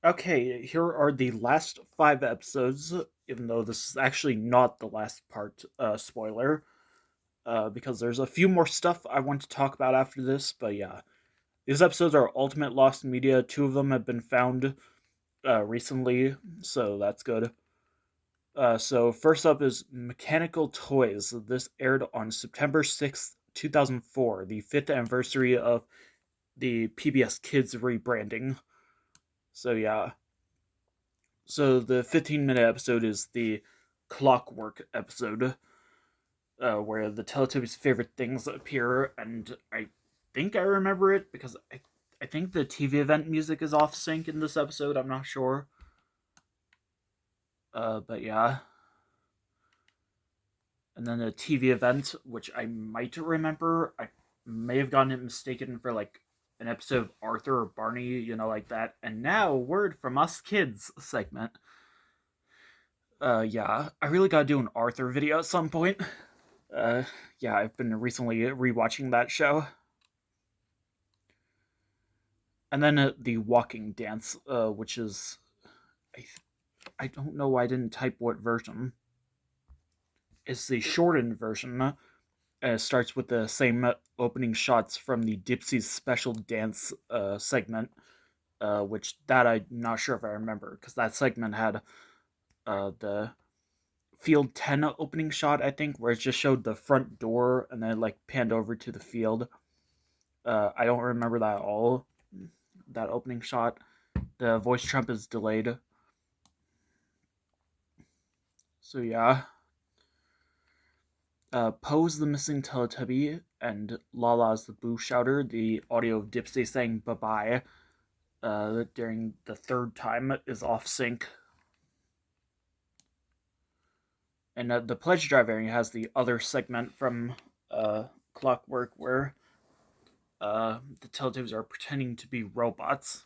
Okay, here are the last 5 episodes, even though this is actually not the last part, spoiler, because there's a few more stuff I want to talk about after this, but yeah. These episodes are Ultimate Lost Media. Two of them have been found recently, so that's good. So first up is Mechanical Toys. This aired on September 6th, 2004, the 5th anniversary of the PBS Kids rebranding. So yeah, so the 15-minute episode is the Clockwork episode, where the Teletubbies' favorite things appear, and I think I remember it because I think the TV event music is off sync in this episode. I'm not sure, but yeah. And then the TV event, which I might remember, I may have gotten it mistaken for like an episode of Arthur or Barney, like that. And now, word from us kids segment. Yeah, I really gotta do an Arthur video at some point. Uh, yeah, I've been recently rewatching that show. And then the walking dance, which is I, I don't know why I didn't type what version. It's the shortened version. It starts with the same opening shots from the Dipsy's special dance segment, which that I'm not sure if I remember because that segment had the field 10 opening shot, I think, where it just showed the front door and then it, like panned over to the field. I don't remember that at all. That opening shot. The voice trump is delayed. So yeah. Poe's the missing Teletubby and Lala's the Boo Shouter. The audio of Dipsy saying bye bye during the third time is off sync. And the Pledge Drive area has the other segment from Clockwork where the Teletubbies are pretending to be robots.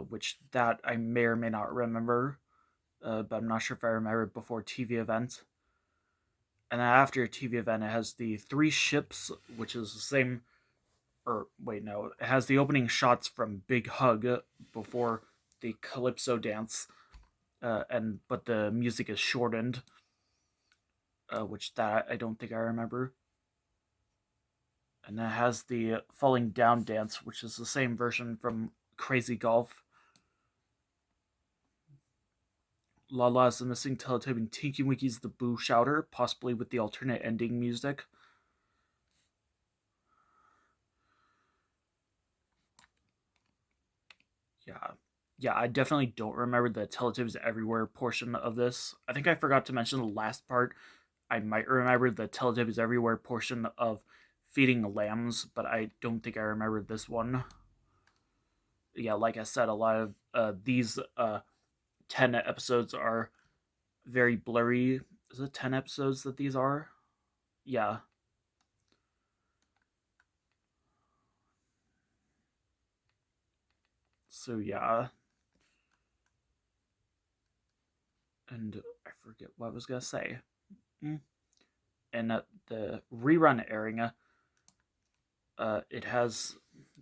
Which that I may or may not remember, but I'm not sure if I remember it before TV event. And then after TV event, it has the three ships, which is the same. Or wait, no, it has the opening shots from Big Hug before the Calypso dance, and but the music is shortened, which that I don't think I remember. And then it has the falling down dance, which is the same version from Crazy Golf. Lala is the missing Teletubby, and Tinky Winky's the Boo Shouter, possibly with the alternate ending music. Yeah. Yeah, I definitely don't remember the Teletubbies Everywhere portion of this. I think I forgot to mention the last part. I might remember the Teletubbies Everywhere portion of feeding lambs, but I don't think I remember this one. Yeah, like I said, a lot of these 10 episodes are very blurry. Is it 10 episodes that these are? Yeah. So, yeah. And I forget what I was going to say. And the rerun airing, it has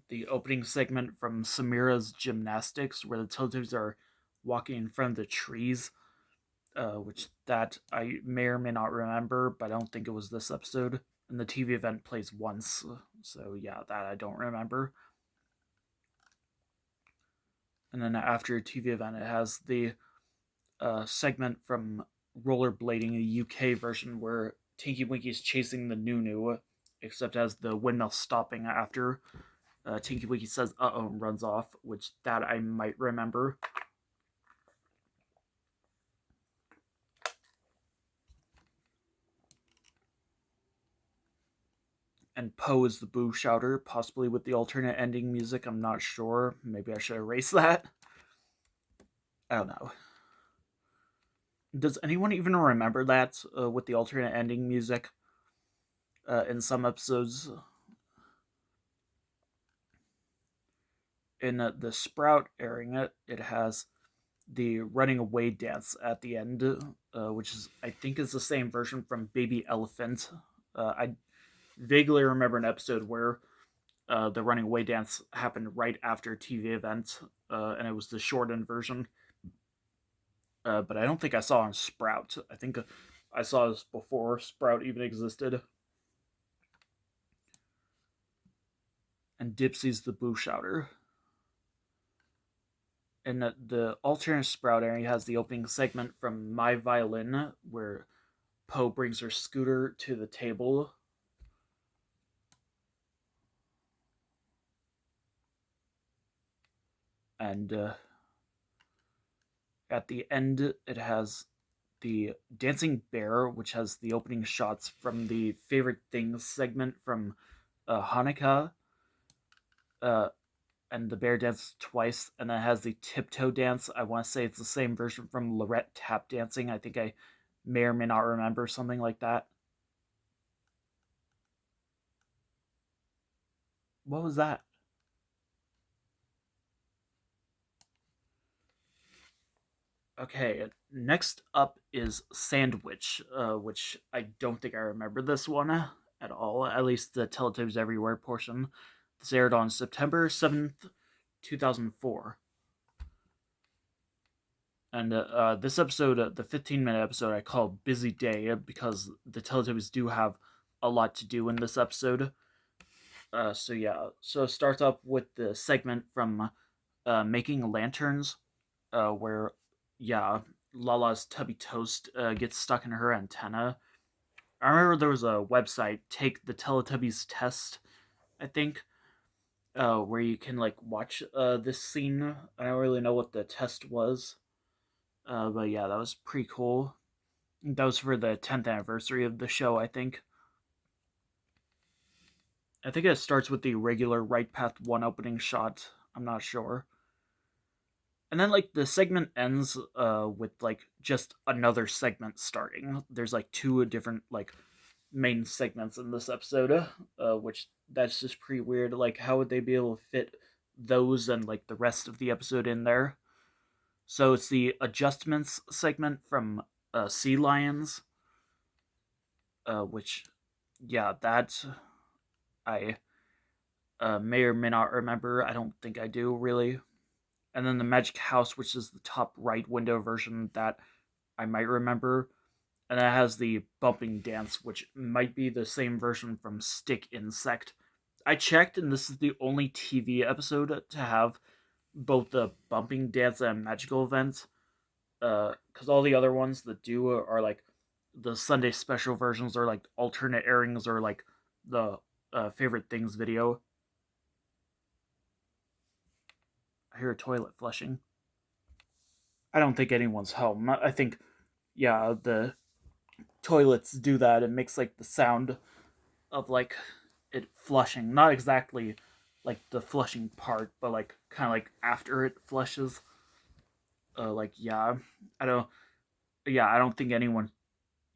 the opening segment from Samira's Gymnastics, where the Teletubbies are walking in front of the trees, which that I may or may not remember, but I don't think it was this episode. And the TV event plays once, so yeah, that I don't remember. And then after TV event, it has the segment from Rollerblading, the UK version, where Tinky Winky's chasing the Nunu, except as the windmill stopping after Tinky Winky says "uh oh" and runs off, which that I might remember. And Poe is the Boo Shouter, possibly with the alternate ending music. I'm not sure. Maybe I should erase that. I don't know. Does anyone even remember that with the alternate ending music in some episodes? In the Sprout airing it has the running away dance at the end, which is I think is the same version from Baby Elephant. I vaguely remember an episode where the running away dance happened right after a TV event, and it was the shortened version. But I don't think I saw on Sprout. I think I saw this before Sprout even existed. And Dipsy's the Boo Shouter. And the alternate Sprout area has the opening segment from My Violin, where Poe brings her scooter to the table. And at the end, it has the Dancing Bear, which has the opening shots from the Favorite Things segment from Hanukkah. Uh, and the bear dances twice, and then it has the tiptoe dance. I want to say it's the same version from Lorette tap dancing. I think I may or may not remember something like that. What was that? Okay, next up is Sandwich, which I don't think I remember this one at all, at least the Teletubbies Everywhere portion. This aired on September 7th, 2004. And this episode, the 15-minute episode, I call Busy Day because the Teletubbies do have a lot to do in this episode. So yeah, so it starts up with the segment from Making Lanterns, where, yeah, Lala's tubby toast gets stuck in her antenna. I remember there was a website, Take the Teletubbies Test, I think, where you can like watch this scene. I don't really know what the test was, but yeah, that was pretty cool. That was for the 10th anniversary of the show, I think. I think it starts with the regular Right Path 1 opening shot. I'm not sure. And then like the segment ends with like just another segment starting. There's like two different like main segments in this episode, which that's just pretty weird. Like how would they be able to fit those and like the rest of the episode in there? So it's the adjustments segment from Sea Lions, which yeah, that I may or may not remember. I don't think I do really. And then the Magic House, which is the top right window version that I might remember. And that has the bumping dance, which might be the same version from Stick Insect. I checked, and this is the only TV episode to have both the bumping dance and magical events. Because all the other ones that do are like the Sunday special versions, or like alternate airings, or like the favorite things video. I hear a toilet flushing. I don't think anyone's home. I think, yeah, the toilets do that. It makes like the sound of like it flushing. Not exactly like the flushing part, but like kind of like after it flushes. Like yeah, I don't. Yeah, I don't think anyone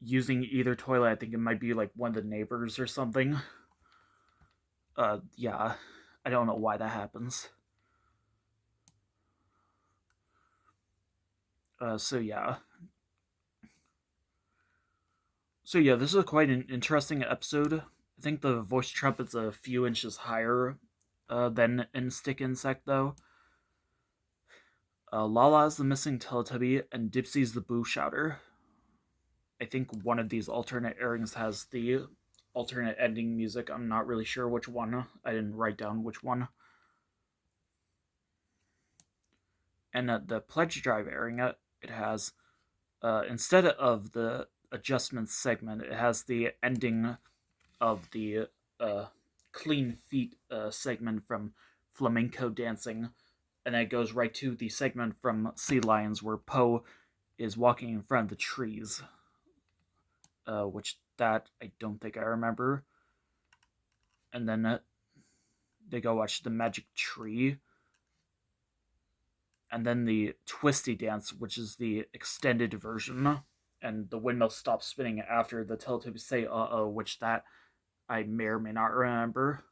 using either toilet. I think it might be like one of the neighbors or something. Yeah, I don't know why that happens. So yeah, this is quite an interesting episode. I think the voice trumpet's a few inches higher than in Stick Insect, though. Lala's the missing Teletubby, and Dipsy's the Boo Shouter. I think one of these alternate airings has the alternate ending music. I'm not really sure which one. I didn't write down which one. And the Pledge Drive airing, it has, instead of the adjustments segment, it has the ending of the uh, Clean Feet segment from Flamenco Dancing. And then it goes right to the segment from Sea Lions where Poe is walking in front of the trees, which that I don't think I remember. And then they go watch the Magic Tree, and then the Twisty Dance, which is the extended version, and the windmill stops spinning after the Teletubbies say "uh oh," which that I may or may not remember.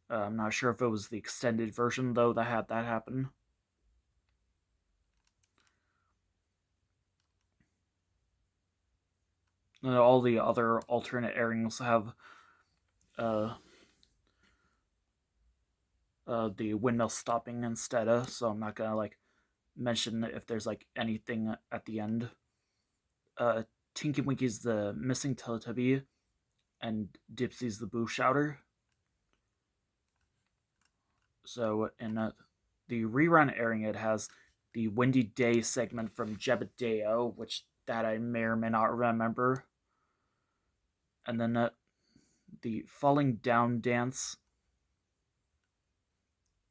I'm not sure if it was the extended version though that had that happen. All the other alternate airings have uh, the windmill stopping instead. So I'm not gonna like mention if there's like anything at the end. Uh, Tinky Winky's the missing Teletubby, and Dipsy's the boo shouter. So in the rerun airing, it has the Windy Day segment from Jebediah, which that I may or may not remember, and then the Falling Down dance,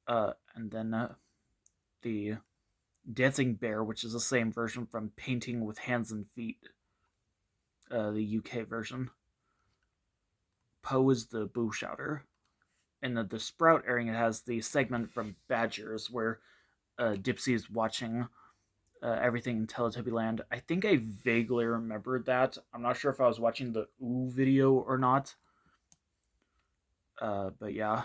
and then the Dancing Bear, which is the same version from Painting with Hands and Feet, the UK version. Poe is the boo shouter. In the Sprout airing, it has the segment from Badgers where Dipsy is watching everything in Teletubby Land. I think I vaguely remembered that. I'm not sure if I was watching the Ooh video or not. But yeah.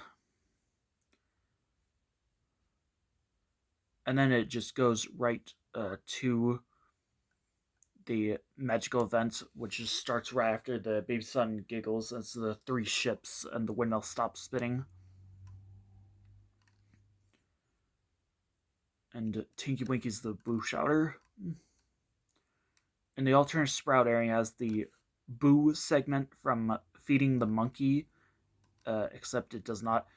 And then it just goes right to the magical event, which just starts right after the baby son giggles. It's the three ships and the windmill stops spinning. And Tinky Winky's the boo shouter. In the alternate Sprout area has the boo segment from Feeding the Monkey, except it does not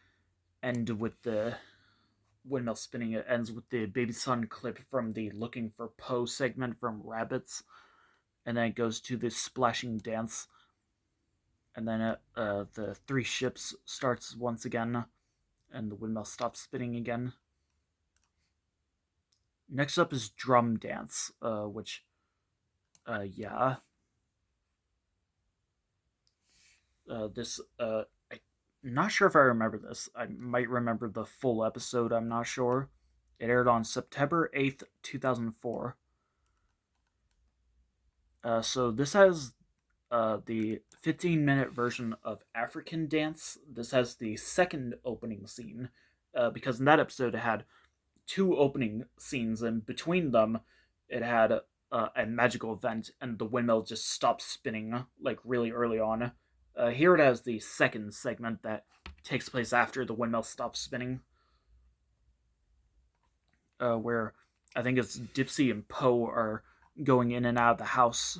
end with the windmill spinning. It ends with the baby son clip from the Looking for Poe segment from Rabbits, and then it goes to the splashing dance, and then the three ships starts once again, and the windmill stops spinning again. Next up is Drum Dance, which, yeah, this I'm not sure if I remember this. I might remember the full episode. I'm not sure. It aired on September 8th, 2004. So this has the 15-minute version of African Dance. This has the second opening scene because in that episode it had two opening scenes, and between them it had a magical event, and the windmill just stopped spinning like really early on. Here it has the second segment that takes place after the windmill stops spinning, where I think it's Dipsy and Poe are going in and out of the house,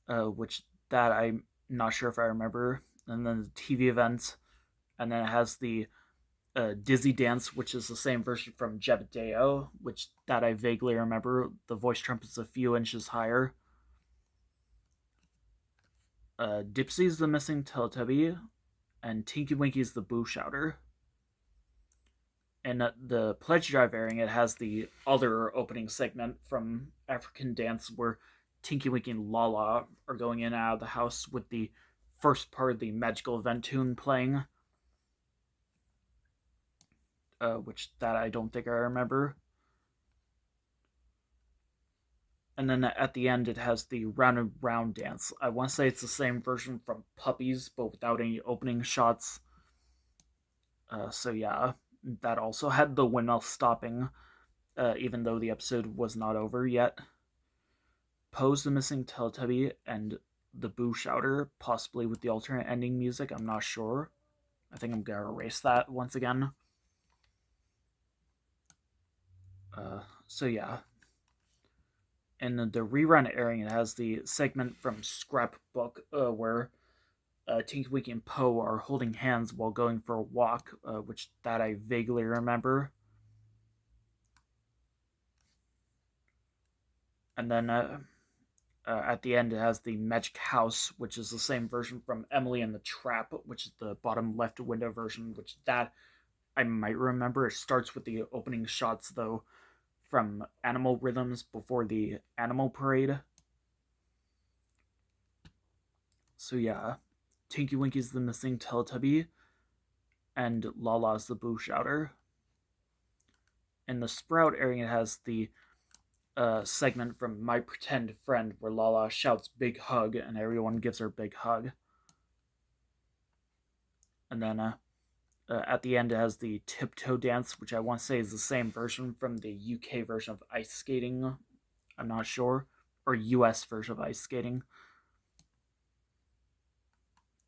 which that I'm not sure if I remember. And then the TV event, and then it has the Dizzy Dance, which is the same version from Jebediah, which that I vaguely remember. The voice trumpet's a few inches higher. Dipsy's the missing Teletubby, and Tinky Winky's the boo shouter. And the Pledge Drive airing, it has the other opening segment from African Dance where Tinky Winky and Lala are going in and out of the house with the first part of the magical event tune playing, which that I don't think I remember. And then at the end, it has the round and round dance. I want to say it's the same version from Puppies, but without any opening shots. So yeah, that also had the windmill stopping, even though the episode was not over yet. Poe's the missing Teletubby and the boo shouter, possibly with the alternate ending music. I'm not sure. I think I'm gonna erase that once again. So yeah, in the rerun airing, it has the segment from Scrapbook where Tinky Winky and Poe are holding hands while going for a walk, which that I vaguely remember. And then at the end, it has the Magic House, which is the same version from Emily and the Trap, which is the bottom left window version, which that I might remember. It starts with the opening shots, though, from Animal Rhythms before the Animal Parade. So yeah, Tinky Winky's the missing Teletubby, and Lala's the boo shouter. In the Sprout area, it has the segment from My Pretend Friend where Lala shouts "Big Hug" and everyone gives her a big hug. And then at the end, it has the Tiptoe Dance, which I want to say is the same version from the UK version of ice skating. I'm not sure, or US version of ice skating.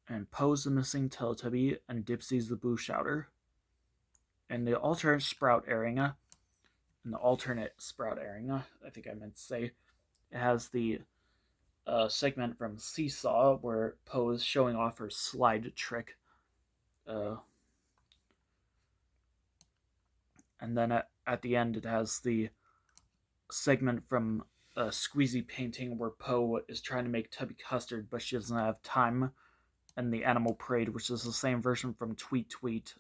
and Poe's the missing Teletubby, and Dipsy's the Boo Shouter. And the alternate Sprout airing, I think I meant to say, it has the segment from Seesaw where Poe is showing off her slide trick. Uh, and then at the end, it has the segment from a Squeezy painting where Poe is trying to make Tubby Custard, but she doesn't have time. And the Animal Parade, which is the same version from Tweet Tweet,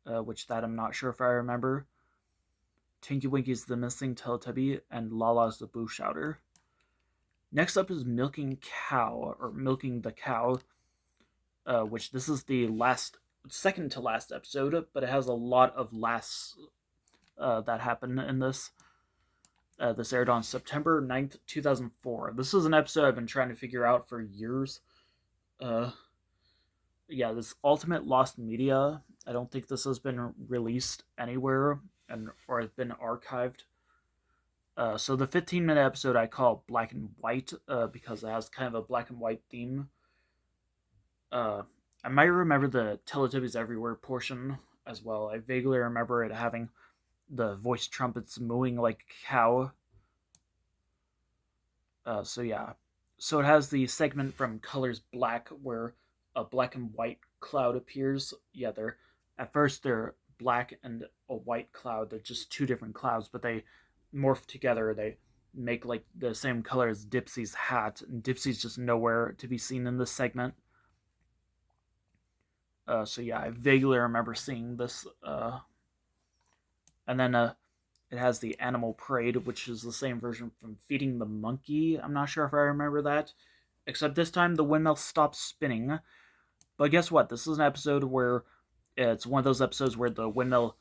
which that I'm not sure if I remember. Tinky Winky's the missing Teletubby, and Lala's the Boo Shouter. Next up is Milking the Cow, which this is the second to last episode, but it has a lot of lasts that happen in this. This aired on September 9th, 2004. This is an episode I've been trying to figure out for years. This Ultimate Lost Media. I don't think this has been released anywhere or has been archived. So the 15-minute episode I call Black and White because it has kind of a black and white theme. I might remember the Teletubbies Everywhere portion as well. I vaguely remember it having the voice trumpets mooing like a cow. So it has the segment from Colors Black where a black and white cloud appears. Yeah, at first they're black and a white cloud. They're just two different clouds, but they morph together. They make like the same color as Dipsy's hat, and Dipsy's just nowhere to be seen in this segment. I vaguely remember seeing this. And then it has the Animal Parade, which is the same version from Feeding the Monkey. I'm not sure if I remember that. Except this time the windmill stops spinning. But guess what? This is an episode where it's one of those episodes where the windmill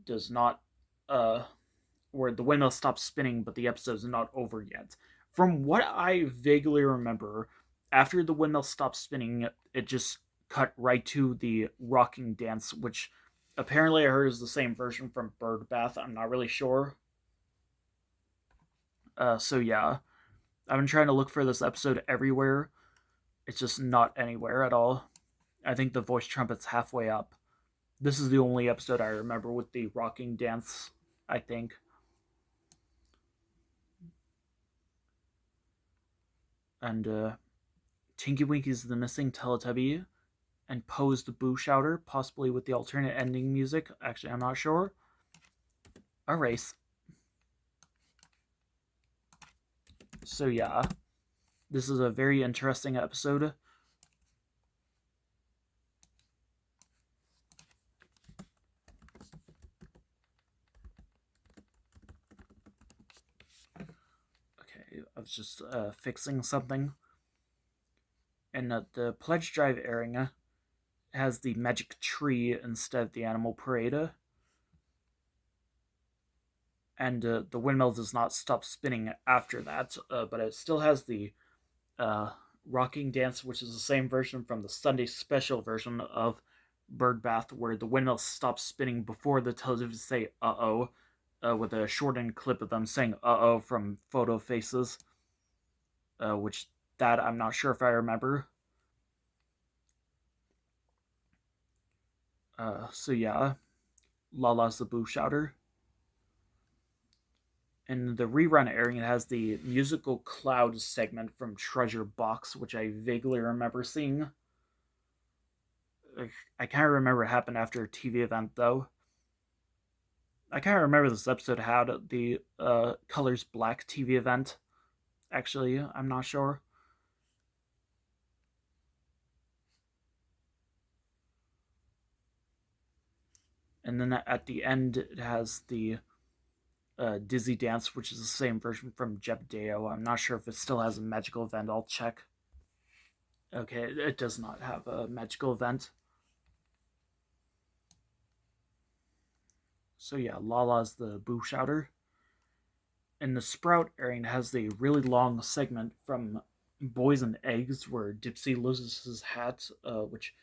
does not where the windmill stops spinning, but the episode's not over yet. From what I vaguely remember, after the windmill stops spinning, it just cut right to the rocking dance, which apparently I heard is the same version from Bird Bath. I'm not really sure. I've been trying to look for this episode everywhere. It's just not anywhere at all. I think the voice trumpet's halfway up. This is the only episode I remember with the rocking dance, I think. And Tinky Winky's the missing Teletubby, and Poe's the Boo Shouter, possibly with the alternate ending music. Actually, I'm not sure. A race. So this is a very interesting episode. Okay, I was just fixing something. And the Pledge Drive airing has the magic tree instead of the Animal Parade. And the windmill does not stop spinning after that, but it still has the rocking dance, which is the same version from the Sunday special version of Bird Bath, where the windmill stops spinning before the Teletubbies say "uh-oh," with a shortened clip of them saying "uh-oh" from photo faces, which that I'm not sure if I remember. Lala's the Boo Shouter. In the rerun airing, it has the musical cloud segment from Treasure Box, which I vaguely remember seeing. I can't remember what happened after a TV event, though. I can't remember this episode had the Colors Black TV event. Actually, I'm not sure. And then at the end, it has the Dizzy Dance, which is the same version from Jebdeo. I'm not sure if it still has a magical event. I'll check. Okay, it does not have a magical event. So Lala's the Boo Shouter. And the Sprout airing has the really long segment from Boys and Eggs where Dipsy loses his hat, which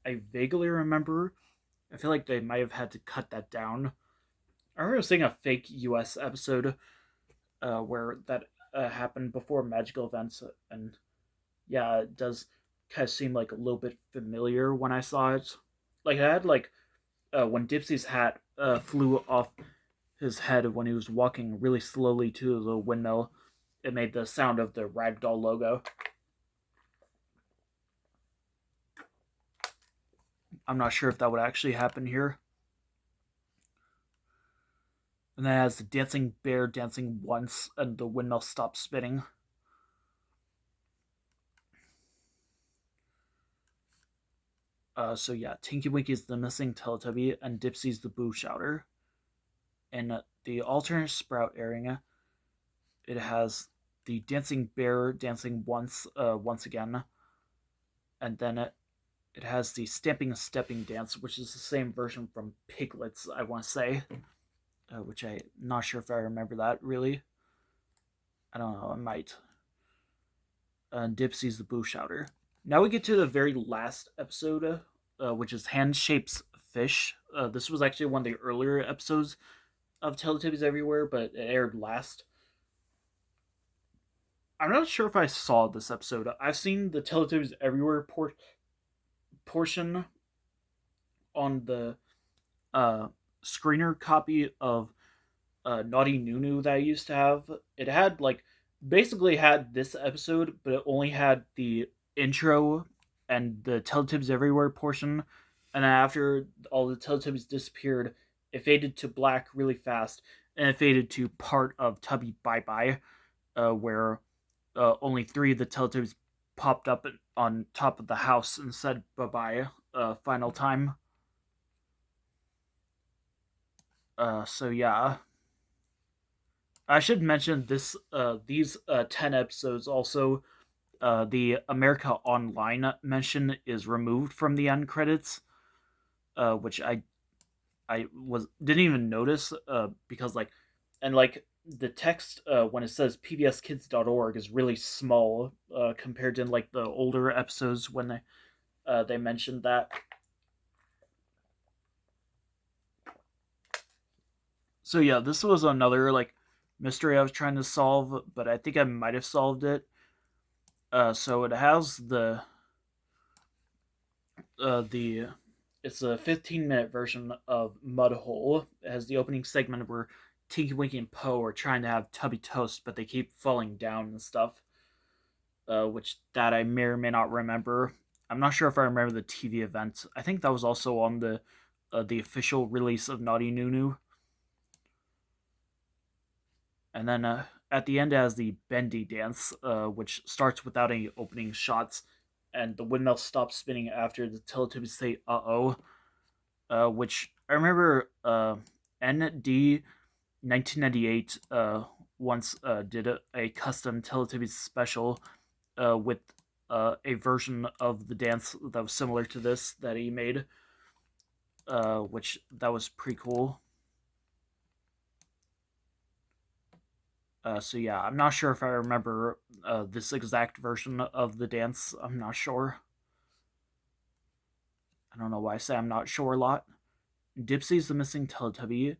I vaguely remember. I feel like they might have had to cut that down. I remember seeing a fake US episode where that happened before magical events, and it does kind of seemed like a little bit familiar when I saw it. Like I had like when Dipsy's hat flew off his head when he was walking really slowly to the windmill. It made the sound of the Ragdoll logo. I'm not sure if that would actually happen here. And then as the dancing bear dancing once and the windmill stops spinning. So yeah, Tinky Winky's the missing Teletubby and Dipsy's the Boo Shouter. And the alternate Sprout area, it has the dancing bear dancing once again, and then it has the stamping and stepping dance, which is the same version from Piglets, I want to say, which I'm not sure if I remember that really. I don't know, I might. And Dipsy's the Boo Shouter. Now we get to the very last episode, which is Handshapes Fish. This was actually one of the earlier episodes of Teletubbies Everywhere, but it aired last. I'm not sure if I saw this episode. I've seen the Teletubbies Everywhere portion on the uh, screener copy of Naughty Nunu that I used to have. It had like basically had this episode, but it only had the intro and the Teletubbies Everywhere portion. And then after all the Teletubbies disappeared, it faded to black really fast, and it faded to part of Tubby Bye Bye, where only three of the Teletubbies popped up on top of the house and said bye bye, final time. So yeah, I should mention these 10 episodes also. The America Online mention is removed from the end credits, which I was didn't even notice because like and like the text when it says pbskids.org is really small compared to like the older episodes when they mentioned that. So yeah, this was another like mystery I was trying to solve, but I think I might have solved it. So it has the it's a 15-minute version of Mudhole. It has the opening segment where Tinky Winky and Poe are trying to have Tubby toast, but they keep falling down and stuff. Which that I may or may not remember. I'm not sure if I remember the TV event. I think that was also on the official release of Naughty Nunu. And then at the end, it has the Bendy dance, which starts without any opening shots, and the windmill stops spinning after the Teletubbies say "uh oh," which I remember ND 1998 once did a custom Teletubbies special with a version of the dance that was similar to this that he made, which that was pretty cool. So yeah, I'm not sure if I remember this exact version of the dance. I'm not sure. I don't know why I say I'm not sure a lot. Dipsy's the missing Teletubby,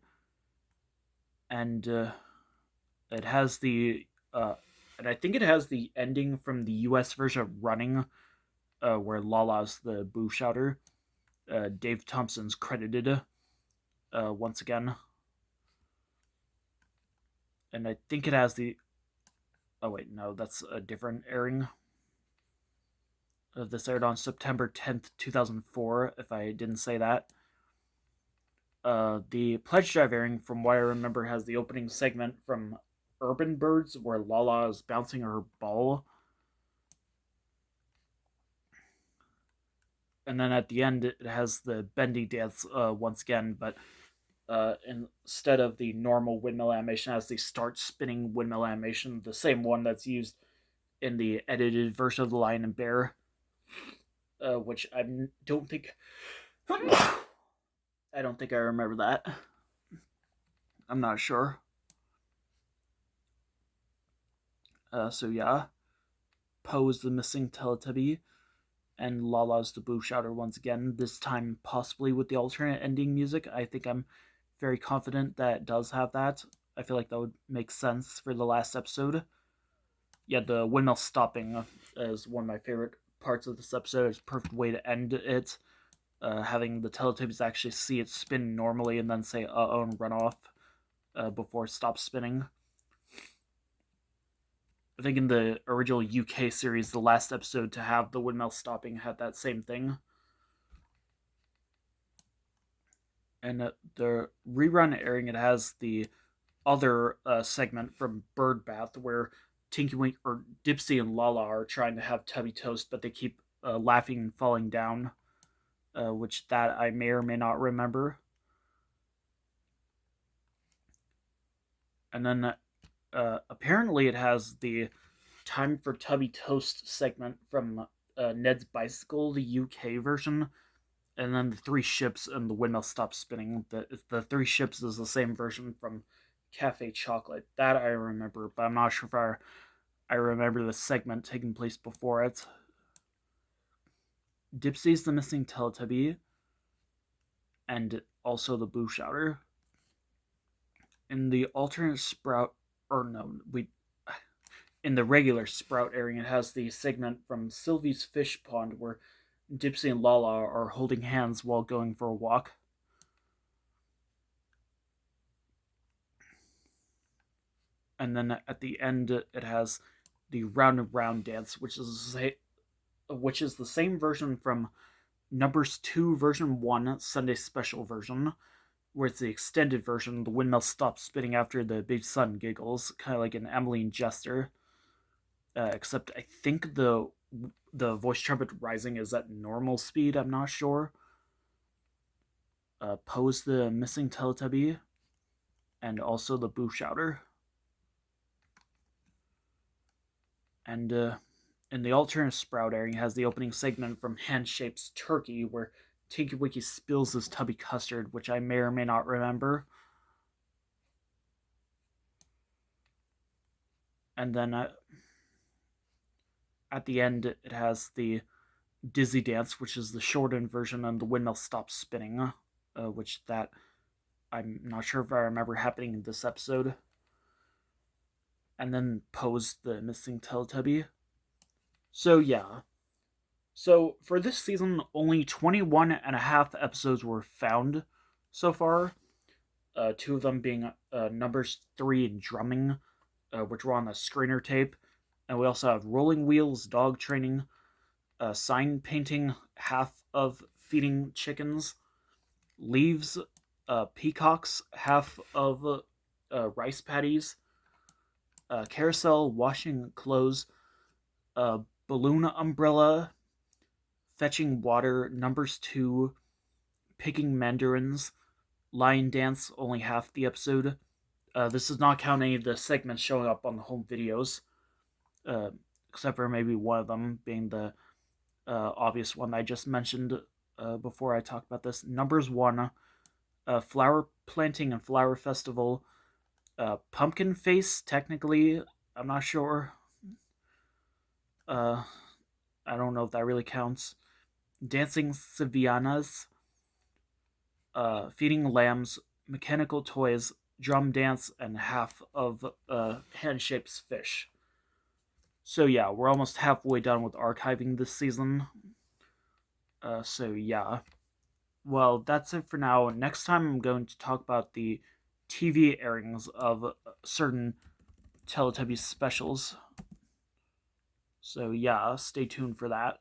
and it has and I think it has the ending from the U.S. version of Running, where Lala's the Boo Shouter. Dave Thompson's credited once again, and I think it has the. Oh wait, no, that's a different airing. This aired on September 10th, 2004. If I didn't say that. The Pledge Drive airing, from what I remember, has the opening segment from Urban Birds where Lala is bouncing her ball. And then at the end, it has the bendy dance once again, but instead of the normal windmill animation, it has the start spinning windmill animation, the same one that's used in the edited version of The Lion and Bear, which I don't think. I don't think I remember that. I'm not sure. So yeah, Poe's the missing Teletubby, and Lala's the Boo Shouter once again. This time, possibly with the alternate ending music. I think I'm very confident that it does have that. I feel like that would make sense for the last episode. Yeah, the windmill stopping is one of my favorite parts of this episode. It's a perfect way to end it. Having the Teletubbies actually see it spin normally and then say "uh oh" and run off before it stops spinning. I think in the original UK series, the last episode to have the windmill stopping had that same thing. And the rerun airing, it has the other segment from Bird Bath where Tinky Wink or Dipsy and Lala are trying to have Tubby Toast, but they keep laughing and falling down, which that I may or may not remember. And then apparently it has the Time for Tubby Toast segment from Ned's Bicycle, the UK version, and then the Three Ships and the Windmill Stops Spinning. The Three Ships is the same version from Cafe Chocolate. That I remember, but I'm not sure if I remember the segment taking place before it. Dipsy's the missing Teletubby, and also the Boo Shouter. In the alternate Sprout, or no, in the regular Sprout airing, it has the segment from Sylvie's Fish Pond where Dipsy and Lala are holding hands while going for a walk. And then at the end, it has the Round and Round dance, which is the same version from Numbers 2 version 1 Sunday special version, where it's the extended version. The windmill stops spinning after the big sun giggles, kind of like an Emmeline Jester. Except I think the voice trumpet rising is at normal speed. I'm not sure. Pose the missing Teletubby, and also the Boo Shouter. And in the alternate Sprout airing, has the opening segment from Handshapes Turkey, where Tinky Winky spills his tubby custard, which I may or may not remember. And then at the end, it has the Dizzy Dance, which is the shortened version, and the windmill stops spinning, which that I'm not sure if I remember happening in this episode. And then Pose the missing Teletubby. So yeah. So for this season, only 21 and a half episodes were found so far. Two of them being Numbers 3 and Drumming, which were on the screener tape. And we also have Rolling Wheels, Dog Training, Sign Painting, half of Feeding Chickens, Leaves, Peacocks, half of Rice Paddies, Carousel, Washing Clothes, Balloon Umbrella, Fetching Water, Numbers 2, Picking Mandarins, Lion Dance, only half the episode. This does not count any of the segments showing up on the home videos, except for maybe one of them being the obvious one I just mentioned before I talk about this. Numbers 1, Flower Planting and Flower Festival, Pumpkin Face, technically, I'm not sure. I don't know if that really counts. Dancing Sevillanas, Feeding Lambs, Mechanical Toys, Drum Dance, and half of Handshapes Fish. So yeah, we're almost halfway done with archiving this season. So yeah. Well, that's it for now. Next time I'm going to talk about the TV airings of certain Teletubbies specials. So yeah, stay tuned for that.